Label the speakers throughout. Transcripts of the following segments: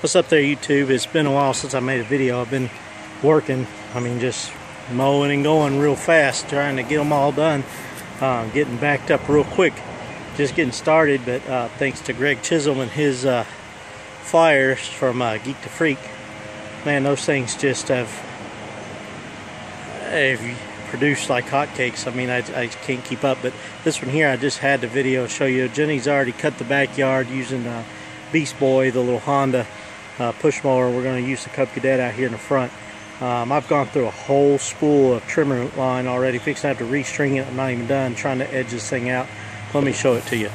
Speaker 1: What's up there, YouTube? It's been a while since I made a video. I've been working, just mowing and going real fast, trying to get them all done, getting backed up real quick, just getting started. But thanks to Greg Chisholm and his flyers from Geek to Freak, man, those things just have produced like hotcakes. I can't keep up. But this one here, I just had the video show you. Jenny's already cut the backyard using Beast Boy, the little Honda push mower. We're going to use the Cub Cadet out here in the front. I've gone through a whole spool of trimmer line already, fixing to have to restring it. I'm not even done trying to edge this thing out. Let me show it to you.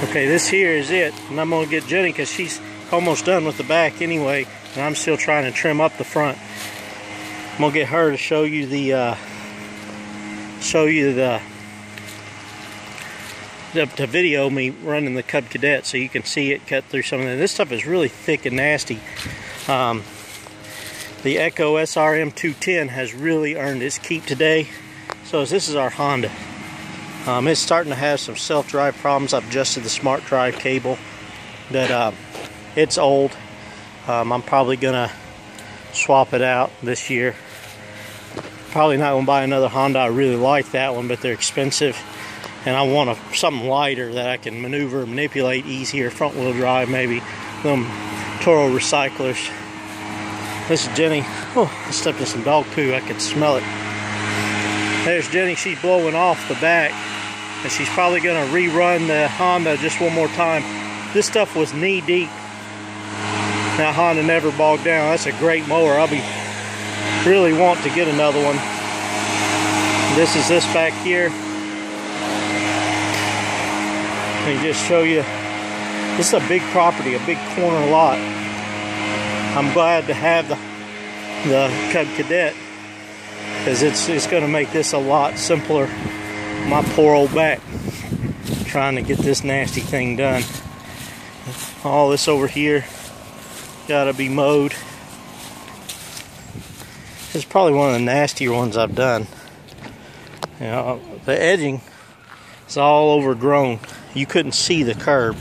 Speaker 1: Okay, this here is it, and I'm going to get Jenny because she's almost done with the back anyway, and I'm still trying to trim up the front. I'm going to get her to show you the video me running the Cub Cadet, so you can see it cut through some of that. This stuff is really thick and nasty. The Echo SRM 210 has really earned its keep today. So this is our Honda. It's starting to have some self-drive problems. I've adjusted the smart drive cable, but it's old. I'm probably gonna swap it out this year. Probably not gonna buy another Honda. I really like that one, but they're expensive. And I want something lighter that I can maneuver, manipulate easier, front wheel drive maybe, them Toro recyclers. This is Jenny. Oh, I stepped in some dog poo, I could smell it. There's Jenny, she's blowing off the back, and she's probably gonna rerun the Honda just one more time. This stuff was knee deep. That Honda never bogged down. That's a great mower. I'll be really want to get another one. This is this back here. Let me just show you, this is a big property, a big corner lot. I'm glad to have the Cub Cadet, because it's going to make this a lot simpler. My poor old back, trying to get this nasty thing done. All this over here, got to be mowed. This is probably one of the nastier ones I've done. You know, the edging is all overgrown. You couldn't see the curb,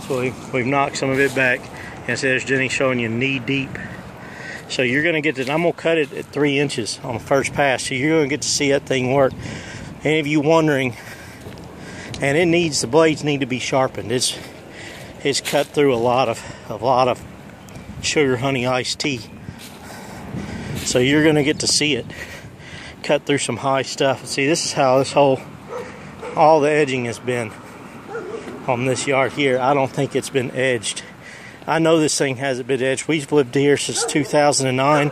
Speaker 1: so we've knocked some of it back. And so there's Jenny showing you knee deep. So you're gonna get to, I'm gonna cut it at 3 inches on the first pass, so you're gonna get to see that thing work. Any of you wondering, and the blades need to be sharpened. It's cut through a lot of sugar honey iced tea. So you're gonna get to see it cut through some high stuff. See, this is how this all the edging has been on this yard here. I don't think it's been edged. I know this thing hasn't been edged. We've lived here since 2009.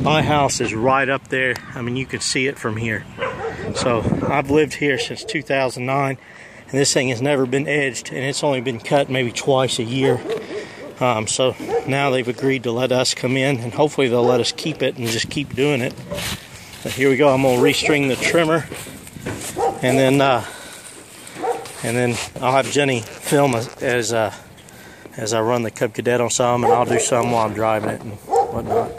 Speaker 1: My house is right up there. You can see it from here. So I've lived here since 2009, and this thing has never been edged, and it's only been cut maybe twice a year. So now they've agreed to let us come in, and hopefully they'll let us keep it and just keep doing it. But here we go. I'm gonna restring the trimmer, and then I'll have Jenny film as I run the Cub Cadet on some, and I'll do some while I'm driving it and whatnot.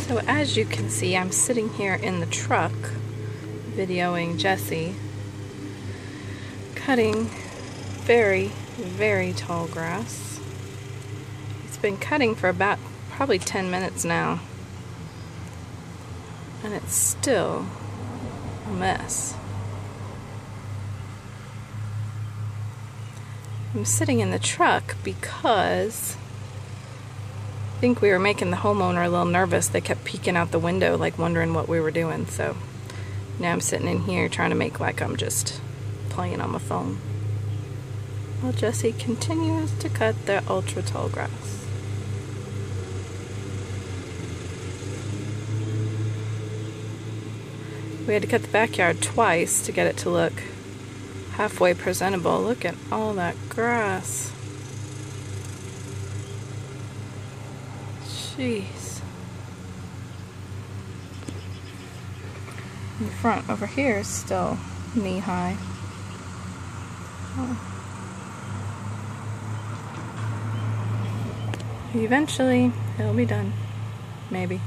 Speaker 2: So as you can see, I'm sitting here in the truck videoing Jesse cutting very, very tall grass. He's been cutting for about probably 10 minutes now, and it's still a mess. I'm sitting in the truck because I think we were making the homeowner a little nervous. They kept peeking out the window, like wondering what we were doing. So now I'm sitting in here trying to make like I'm just playing on my phone while Jesse continues to cut the ultra tall grass. We had to cut the backyard twice to get it to look halfway presentable. Look at all that grass. Jeez. The front over here is still knee-high. Oh. Eventually, it'll be done. Maybe.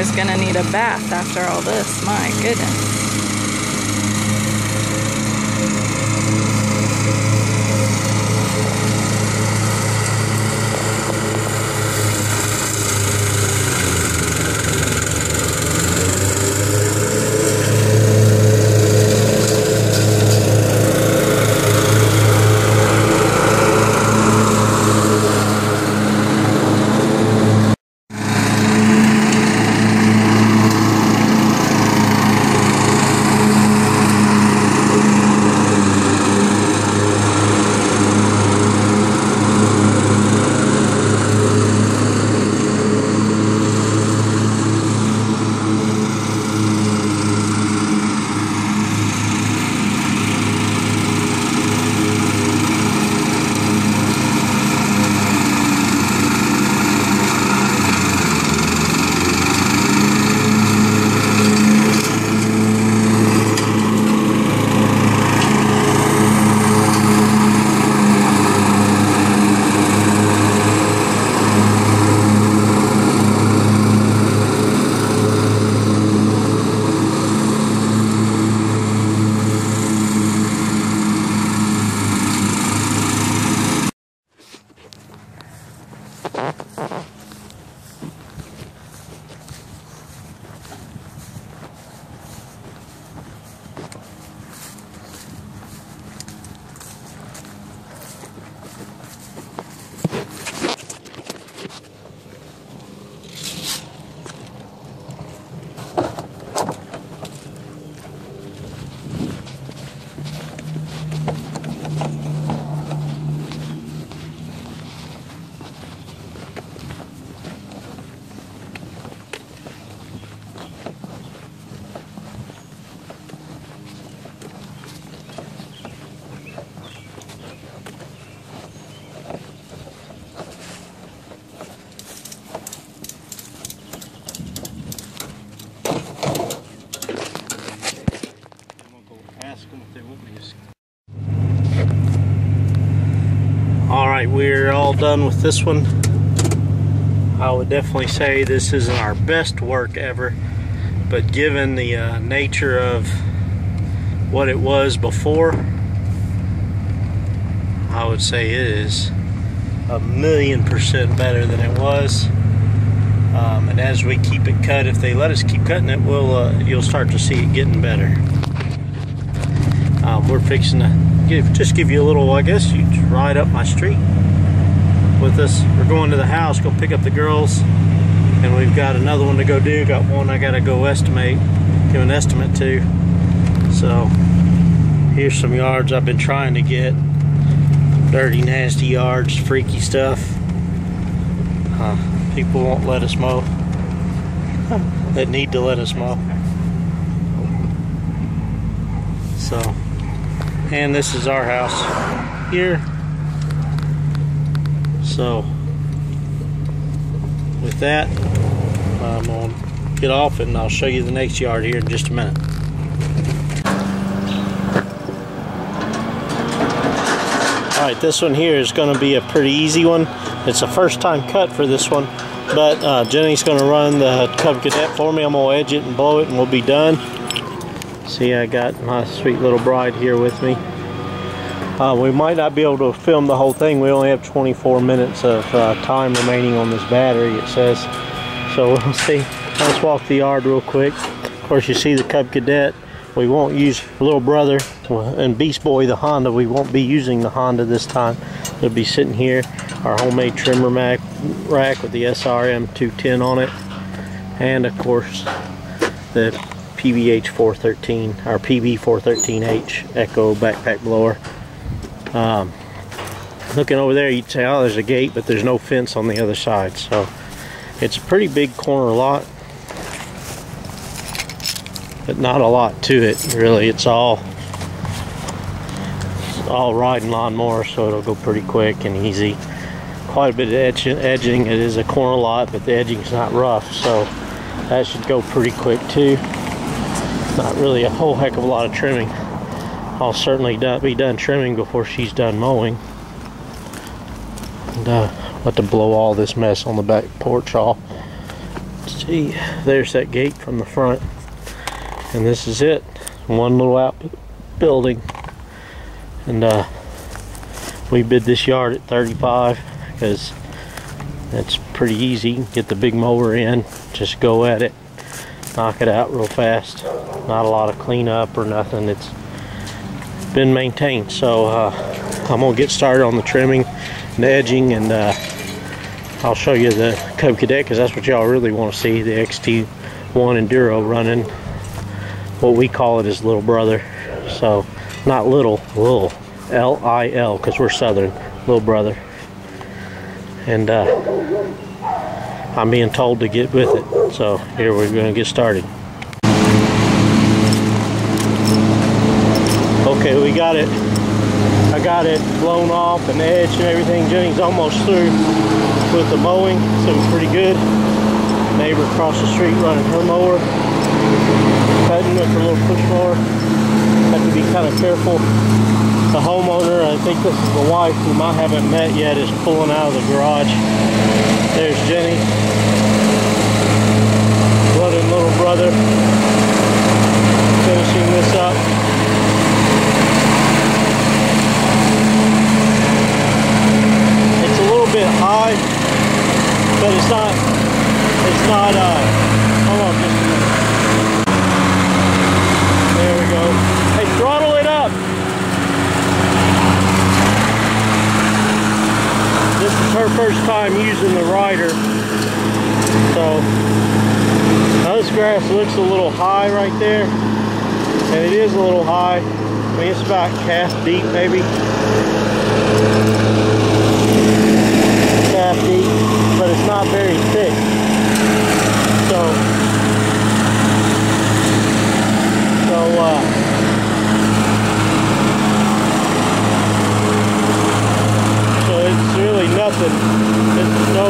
Speaker 2: Is gonna need a bath after all this, my goodness.
Speaker 1: Alright, we're all done with this one. I would definitely say this isn't our best work ever, but given the nature of what it was before, I would say it is 1,000,000% better than it was. And as we keep it cut, if they let us keep cutting it, you'll start to see it getting better. We're fixing to just give you a little, I guess you ride up my street with us. We're going to the house, go pick up the girls, and we've got another one to go do. Got one I gotta go estimate, give an estimate to. So here's some yards I've been trying to get. Dirty, nasty yards, freaky stuff. People won't let us mow that need to let us mow. So, and this is our house here. So with that, I'm going to get off and I'll show you the next yard here in just a minute. Alright, this one here is going to be a pretty easy one. It's a first time cut for this one, but Jenny's going to run the Cub Cadet for me. I'm going to edge it and blow it and we'll be done. See, I got my sweet little bride here with me. We might not be able to film the whole thing. We only have 24 minutes of time remaining on this battery, it says. So we'll see. Let's walk the yard real quick. Of course, you see the Cub Cadet. We won't use Little Brother and Beast Boy, the Honda. We won't be using the Honda this time. It'll be sitting here. Our homemade trimmer rack with the SRM 210 on it. And of course, the PBH 413, our PB 413H Echo backpack blower. Looking over there, you'd say, oh, there's a gate, but there's no fence on the other side. So it's a pretty big corner lot, but not a lot to it, really. It's all riding lawnmower, so it'll go pretty quick and easy. Quite a bit of edging. It is a corner lot, but the edging's not rough, so that should go pretty quick too. Not really a whole heck of a lot of trimming. I'll certainly be done trimming before she's done mowing. And let to blow all this mess on the back porch off. See, there's that gate from the front. And this is it. One little outbuilding. And we bid this yard at $35 because that's pretty easy. Get the big mower in, just go at it, knock it out real fast. Not a lot of cleanup or nothing. It's been maintained. So I'm gonna get started on the trimming and the edging, and I'll show you the Cub Cadet because that's what y'all really want to see, the XT1 Enduro running. What we call it is Little Brother. So not little, L-I-L, because we're Southern, Little Brother. And I'm being told to get with it. So here we're going to get started. Okay, we got it. I got it blown off and edged and everything. Jenny's almost through with the mowing, so it's pretty good. Neighbor across the street running her mower, cutting with her little push mower. Have to be kind of careful. The homeowner, I think this is the wife whom I haven't met yet, is pulling out of the garage. There's Jenny, running Little Brother, finishing this up. It's a little bit high, but it's not, hold on just a minute. There we go. Hey, throttle it up. This is her first time using the rider. So, now this grass looks a little high right there. And it is a little high. I mean, it's about calf deep maybe. Calf deep, but it's not very thick. So it's really nothing. It's no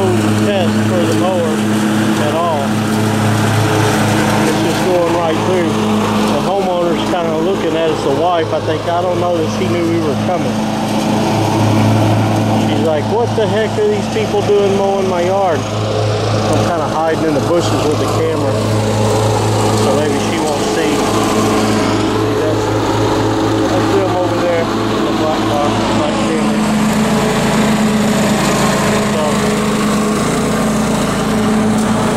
Speaker 1: test for the mower at all. It's just going right through. The homeowner's kind of looking at us, the wife. I think, I don't know that she knew we were coming. She's like, what the heck are these people doing mowing my yard? I'm kind of hiding in the bushes with the camera, so maybe she won't see. That's them over there in the black car, black camera. So,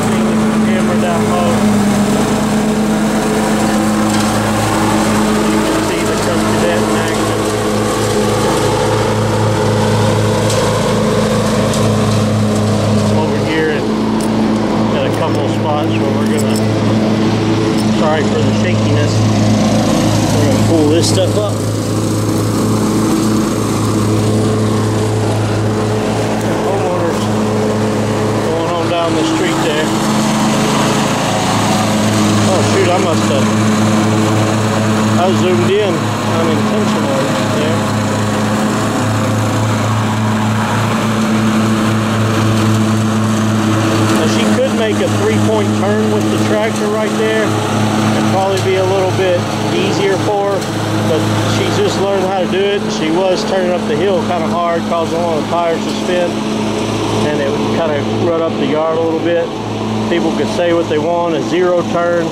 Speaker 1: seeing the camera down low, you can see the Cub Cadet in action. Over here and got a couple of spots where we're gonna, sorry for the shakiness, we're gonna pull this stuff up. Homeowners going on down the street there. Oh shoot, I I zoomed in unintentionally there. Now she could make a 3-point turn with the tractor right there. It'd probably be a little bit easier for her, but she's just learned how to do it. She was turning up the hill kind of hard, causing one of the tires to spin, and it would kind of run up the yard a little bit. People could say what they want, a zero turn.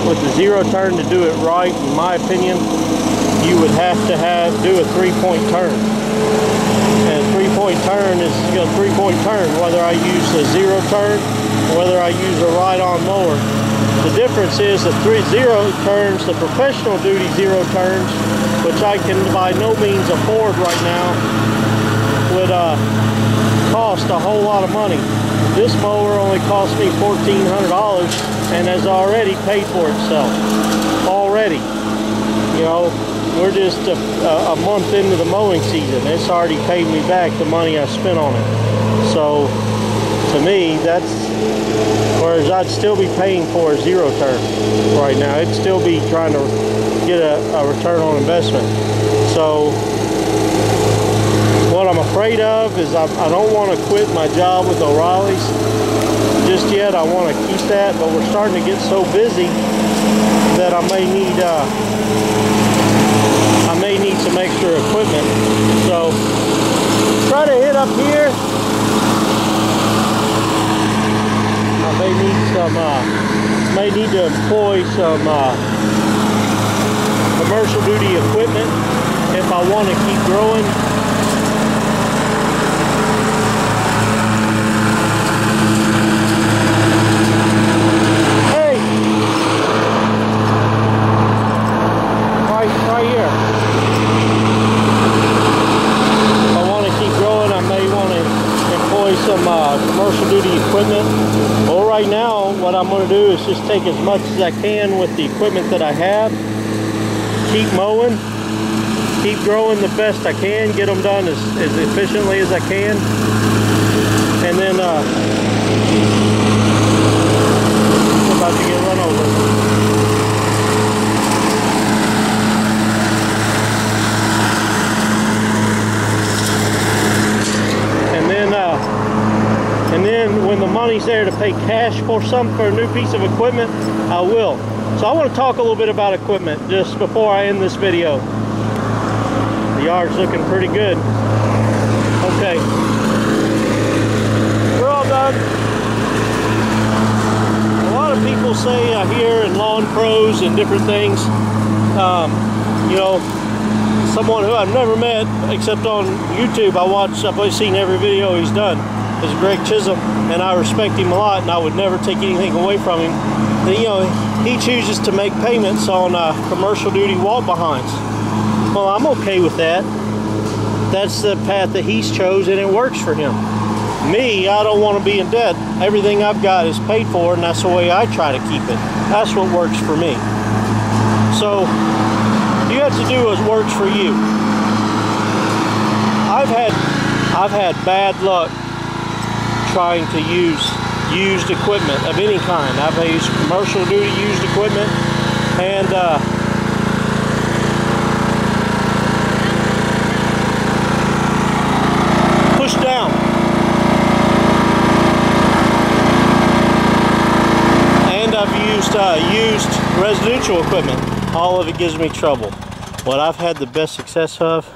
Speaker 1: With the zero turn, to do it right, in my opinion, you would have to do a 3-point turn. And a 3-point turn is a 3-point turn, whether I use a zero turn or whether I use a ride-on mower. The difference is the zero turns, the professional duty zero turns, which I can by no means afford right now, would cost a whole lot of money. This mower only cost me $1,400 and has already paid for itself. Already. You know, we're just a month into the mowing season. It's already paid me back the money I spent on it. So, to me, that's, whereas I'd still be paying for a zero turn right now. It'd still be trying to get a return on investment. So, what I'm afraid of is I don't want to quit my job with O'Reilly's just yet. I want to keep that, but we're starting to get so busy that I may need some extra equipment. So try to hit up here. I may need to employ some commercial duty equipment if I want to keep growing. Right here. If I want to keep growing, I may want to employ some commercial duty equipment. Well, right now, what I'm going to do is just take as much as I can with the equipment that I have. Keep mowing. Keep growing the best I can. Get them done as efficiently as I can. And then, I'm about to get run over. And then when the money's there to pay cash for a new piece of equipment, I will. So I want to talk a little bit about equipment just before I end this video. The yard's looking pretty good. Okay. We're all done. A lot of people say here in lawn pros and different things, you know, someone who I've never met except on YouTube, I've seen every video he's done, is Greg Chisholm, and I respect him a lot, and I would never take anything away from him. And, you know, he chooses to make payments on commercial duty walk behinds. Well, I'm okay with that. That's the path that he's chosen, and it works for him. Me, I don't want to be in debt. Everything I've got is paid for, and that's the way I try to keep it. That's what works for me. So you have to do what works for you. I've had bad luck trying to use used equipment of any kind. I've used commercial duty used equipment, and push down. And I've used residential equipment. All of it gives me trouble. What I've had the best success of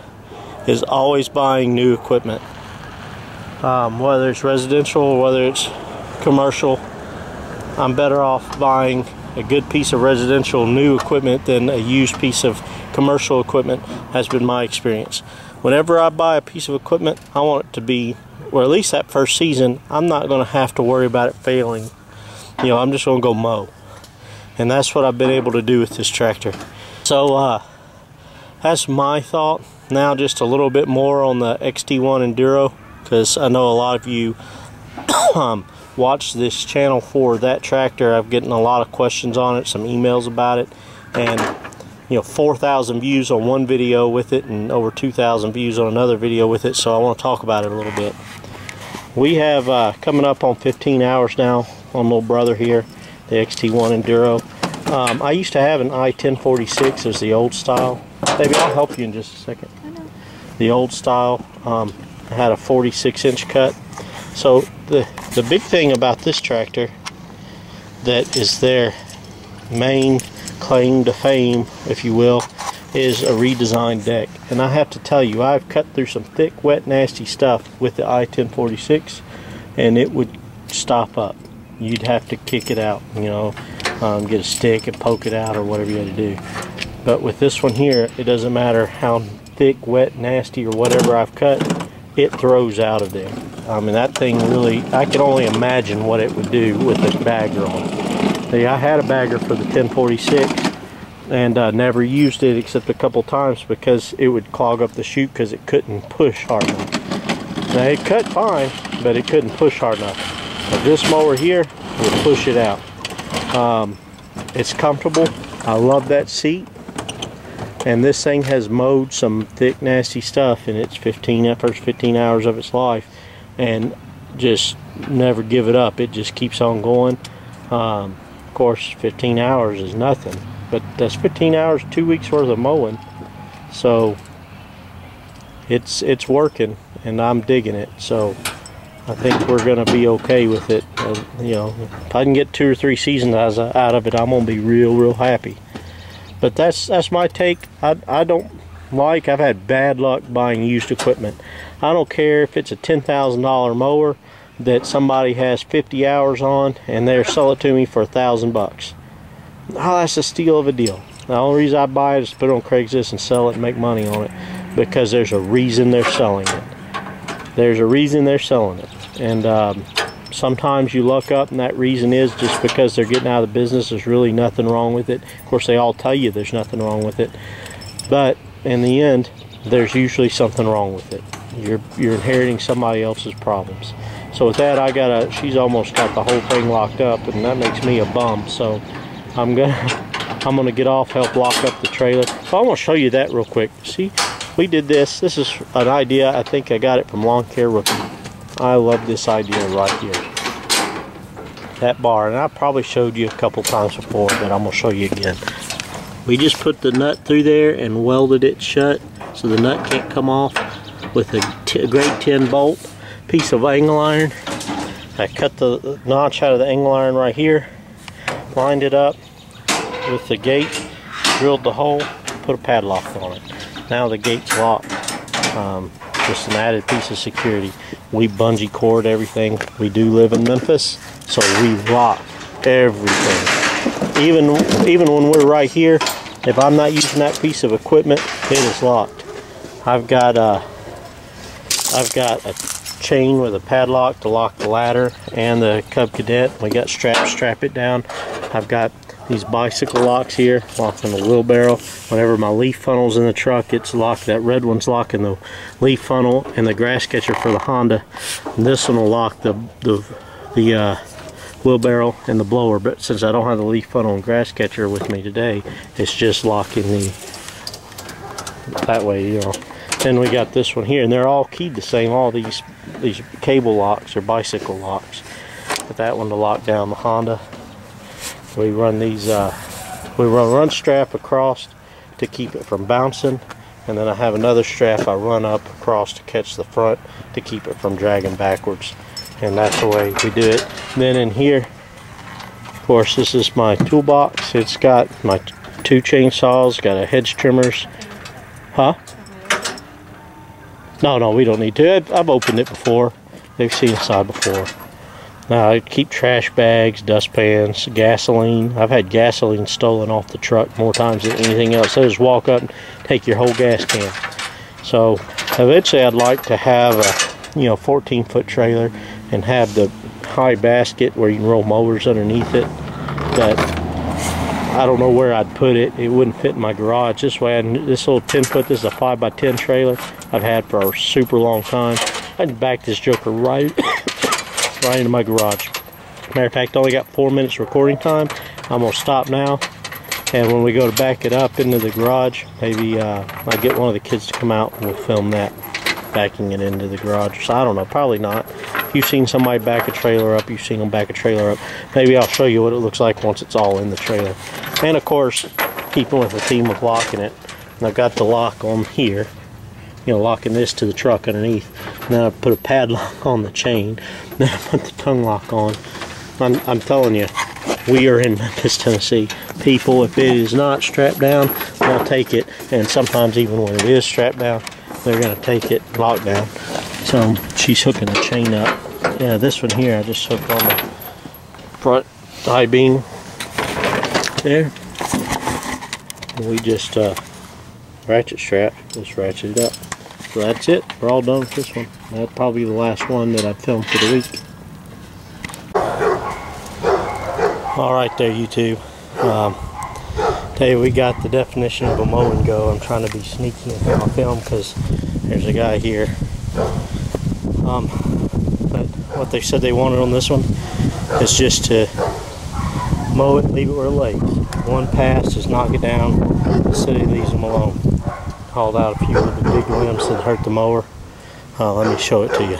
Speaker 1: is always buying new equipment. Whether it's residential or whether it's commercial, I'm better off buying a good piece of residential new equipment than a used piece of commercial equipment, has been my experience. Whenever I buy a piece of equipment, I want it to be, or at least that first season, I'm not going to have to worry about it failing. You know, I'm just going to go mow. And that's what I've been able to do with this tractor. So that's my thought. Now just a little bit more on the XT1 Enduro, because I know a lot of you watch this channel for that tractor. I've gotten a lot of questions on it, some emails about it, and you know, 4,000 views on one video with it and over 2,000 views on another video with it, so I want to talk about it a little bit. We have coming up on 15 hours now on little brother here, the XT1 Enduro. I used to have an I-1046 as the old style. Baby, I'll help you in just a second. The old style had a 46-inch cut. So the big thing about this tractor that is their main claim to fame, if you will, is a redesigned deck. And I have to tell you, I've cut through some thick, wet, nasty stuff with the I-1046, and it would stop up. You'd have to kick it out, you know, get a stick and poke it out or whatever you had to do. But with this one here, it doesn't matter how thick, wet, nasty, or whatever I've cut, it throws out of there. I mean, that thing really, I can only imagine what it would do with a bagger on. See, I had a bagger for the 1046 and never used it except a couple times because it would clog up the chute because it couldn't push hard enough. Now, it cut fine, but it couldn't push hard enough. But this mower here will push it out. It's comfortable. I love that seat. And this thing has mowed some thick, nasty stuff in its first 15 hours of its life, and just never give it up. It just keeps on going. Of course, 15 hours is nothing, but that's 15 hours, 2 weeks worth of mowing. So it's working, and I'm digging it. So I think we're gonna be okay with it. You know, if I can get 2 or 3 seasons out of it, I'm gonna be real happy. But that's my take. I don't like, I've had bad luck buying used equipment. I don't care if it's a $10,000 mower that somebody has 50 hours on and they're sell it to me for $1,000. Oh, that's a steal of a deal. The only reason I buy it is to put it on Craigslist and sell it and make money on it, because there's a reason they're selling it. There's a reason they're selling it. And sometimes you luck up and that reason is just because they're getting out of the business. There's really nothing wrong with it. Of course, they all tell you there's nothing wrong with it, but in the end, there's usually something wrong with it. You're inheriting somebody else's problems. So with that, she's almost got the whole thing locked up, and that makes me a bum. So I'm gonna get off, help lock up the trailer. So I'm gonna show you that real quick. See, we did this. This is an idea. I think I got it from Lawn Care Rookie. I love this idea right here. That bar, and I probably showed you a couple times before, but I'm gonna show you again. We just put the nut through there and welded it shut so the nut can't come off with a grade 10 bolt piece of angle iron. I cut the notch out of the angle iron right here, lined it up with the gate, drilled the hole, put a padlock on it. Now the gate's locked. Just an added piece of security. We bungee cord everything. We do live in Memphis, so we lock everything. Even when we're right here, if I'm not using that piece of equipment, it is locked. I've got a chain with a padlock to lock the ladder and the Cub Cadet. We got straps, strap it down. I've got these bicycle locks here, locking the wheelbarrow. Whenever my leaf funnel's in the truck, it's locked. That red one's locking the leaf funnel and the grass catcher for the Honda. And this one will lock the wheelbarrow and the blower. But since I don't have the leaf funnel and grass catcher with me today, it's just locking that way, you know. Then we got this one here, and they're all keyed the same. All these cable locks or bicycle locks. But that one to lock down the Honda. We run these, we run strap across to keep it from bouncing, and then I have another strap I run up across to catch the front to keep it from dragging backwards. And that's the way we do it. And then in here, of course, this is my toolbox. It's got my 2 chainsaws, got a hedge trimmers. Huh? No, we don't need to. I've opened it before. They've seen inside before. Now, I keep trash bags, dustpans, gasoline. I've had gasoline stolen off the truck more times than anything else. They just walk up and take your whole gas can. So, eventually I'd like to have a 14-foot trailer and have the high basket where you can roll mowers underneath it. But I don't know where I'd put it. It wouldn't fit in my garage. This way, this little 10-foot, this is a 5x10 trailer I've had for a super long time. I can back this joker right into my garage. Matter of fact, I only got 4 minutes recording time. I'm gonna stop now, and when we go to back it up into the garage, maybe I'll get one of the kids to come out and we'll film that, backing it into the garage. So I don't know, probably not. If you've seen somebody back a trailer up, you've seen them back a trailer up. Maybe I'll show you what it looks like once it's all in the trailer. And of course, keeping with the theme of locking it, and I've got the lock on here, you know, locking this to the truck underneath. And then I put a padlock on the chain. Then I put the tongue lock on. I'm telling you, we are in Memphis, Tennessee. People, if it is not strapped down, they'll take it. And sometimes even when it is strapped down, they're going to take it locked down. So she's hooking the chain up. Yeah, this one here I just hooked on the front I-beam there. We just ratchet strap, just ratchet it up. So that's it. We're all done with this one. That'll probably be the last one that I filmed for the week. All right there, YouTube. Tell you, we got the definition of a mow and go. I'm trying to be sneaky in how I film because there's a guy here. But what they said they wanted on this one is just to mow it, leave it where it lays. One pass, just knock it down. The city leaves them alone. Hauled out a few of the big limbs that hurt the mower. Let me show it to you.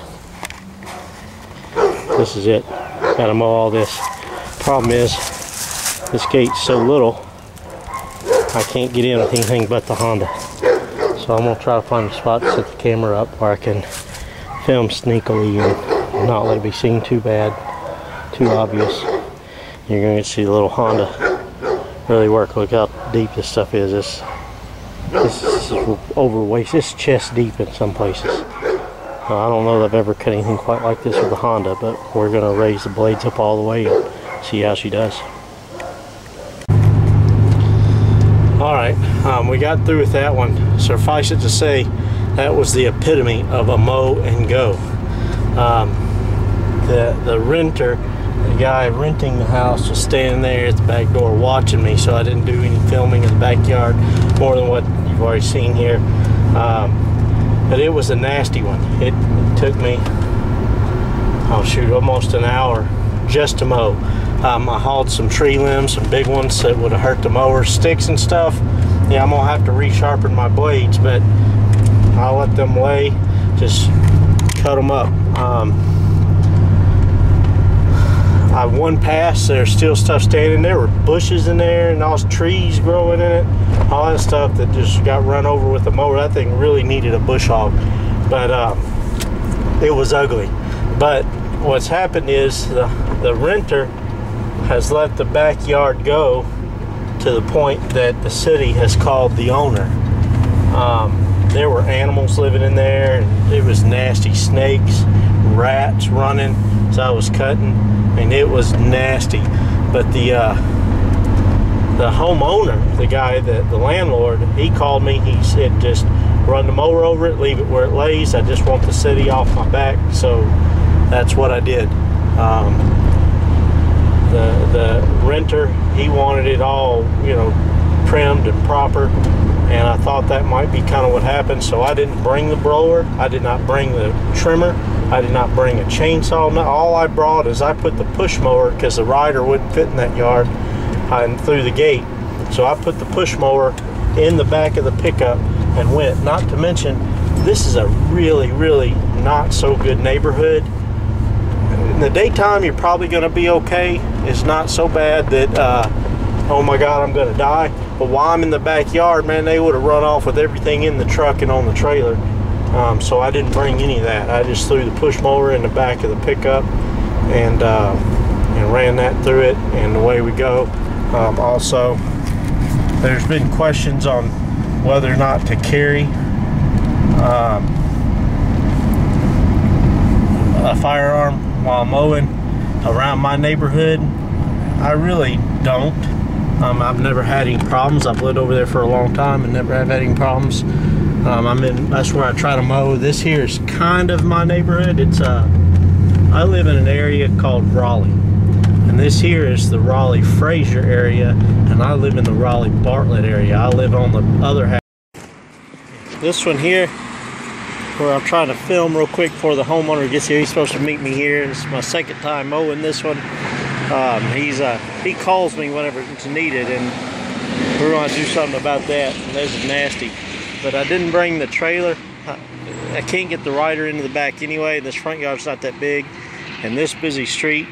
Speaker 1: This is it. Got to mow all this. Problem is, this gate's so little, I can't get in with anything but the Honda. So I'm gonna try to find a spot to set the camera up where I can film sneakily and not let it be seen too bad, too obvious. You're gonna see the little Honda really work. Look how deep this stuff is. This is over waist. It's chest deep in some places. I don't know that I've ever cut anything quite like this with a Honda, but we're gonna raise the blades up all the way and see how she does. Alright, we got through with that one. Suffice it to say, that was the epitome of a mow and go. The renter, the guy renting the house, was standing there at the back door watching me, so I didn't do any filming in the backyard more than what you've already seen here. But it was a nasty one. It took me, oh shoot, almost an hour just to mow. I hauled some tree limbs, some big ones that would have hurt the mower, sticks and stuff. Yeah, I'm gonna have to resharpen my blades, but I'll let them lay, just cut them up. I one pass, there's still stuff standing. There were bushes in there and all trees growing in it, all that stuff that just got run over with the mower. That thing really needed a bush hog, but it was ugly. But what's happened is the renter has let the backyard go to the point that the city has called the owner. There were animals living in there, and it was nasty. Snakes, rats running as I was cutting. I mean, it was nasty. But the homeowner, the guy, the landlord, he called me. He said, just run the mower over it, leave it where it lays. I just want the city off my back. So that's what I did. The renter, he wanted it all, you know, trimmed and proper, and I thought that might be kind of what happened. So I didn't bring the blower, I did not bring the trimmer, I did not bring a chainsaw. All I brought is I put the push mower, because the rider wouldn't fit in that yard and through the gate. So I put the push mower in the back of the pickup and went. Not to mention, this is a really, really not so good neighborhood. In the daytime, you're probably going to be okay. It's not so bad that, oh my God, I'm going to die. But while I'm in the backyard, man, they would have run off with everything in the truck and on the trailer. So I didn't bring any of that. I just threw the push mower in the back of the pickup and ran that through it, and away we go. Also, there's been questions on whether or not to carry a firearm while mowing around my neighborhood. I really don't. I've never had any problems. I've lived over there for a long time and never have had any problems. That's where I try to mow. This here is kind of my neighborhood. It's I live in an area called Raleigh, and this here is the Raleigh-Fraser area, and I live in the Raleigh-Bartlett area. I live on the other half. This one here, where I'm trying to film real quick before the homeowner gets here. He's supposed to meet me here. It's my second time mowing this one. He calls me whenever it's needed, and we're going to do something about that. And this is nasty. But I didn't bring the trailer. I can't get the rider into the back anyway. This front yard's not that big, and this busy street,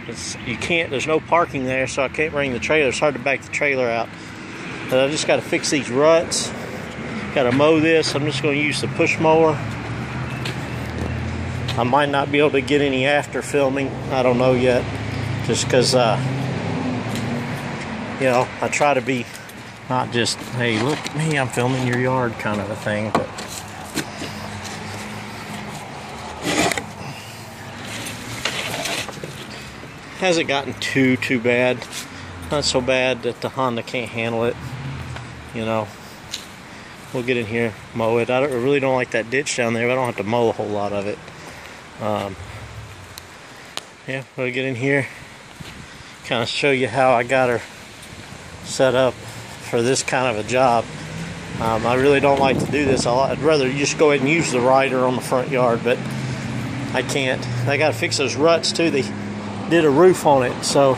Speaker 1: there's no parking there, so I can't bring the trailer. It's hard to back the trailer out. But I just got to fix these ruts. Got to mow this. I'm just going to use the push mower. I might not be able to get any after filming. I don't know yet, just because you know, I try to be not just, hey, look at me, I'm filming your yard kind of a thing, but hasn't gotten too bad. Not so bad that the Honda can't handle it. You know, we'll get in here, mow it. I really don't like that ditch down there, but I don't have to mow a whole lot of it. Yeah, we'll get in here, kind of show you how I got her set up for this kind of a job. I really don't like to do this. I'd rather just go ahead and use the rider on the front yard, but I can't. I got to fix those ruts too. They did a roof on it, so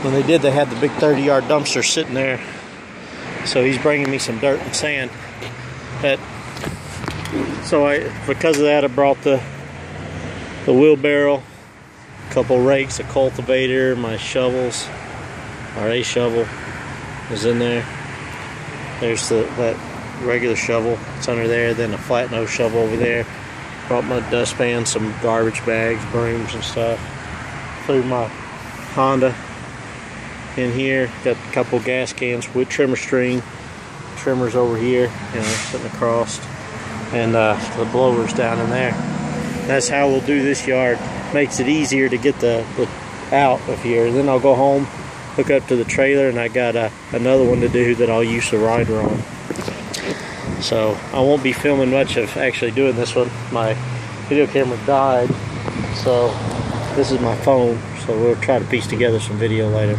Speaker 1: when they did, they had the big 30-yard dumpster sitting there. So he's bringing me some dirt and sand. Because of that, I brought the wheelbarrow, a couple rakes, a cultivator, my shovels, or a shovel is in there. There's that regular shovel, it's under there, then a flat nose shovel over there. Brought my dustpan, some garbage bags, brooms and stuff. Threw my Honda in here, got a couple gas cans with trimmer string, trimmers over here, you know, sitting across, and the blowers down in there. That's how we'll do this yard. Makes it easier to get the out of here. Then I'll go home, hook up to the trailer, and I got another one to do that I'll use the rider on. So I won't be filming much of actually doing this one. My video camera died, so this is my phone, so we'll try to piece together some video later.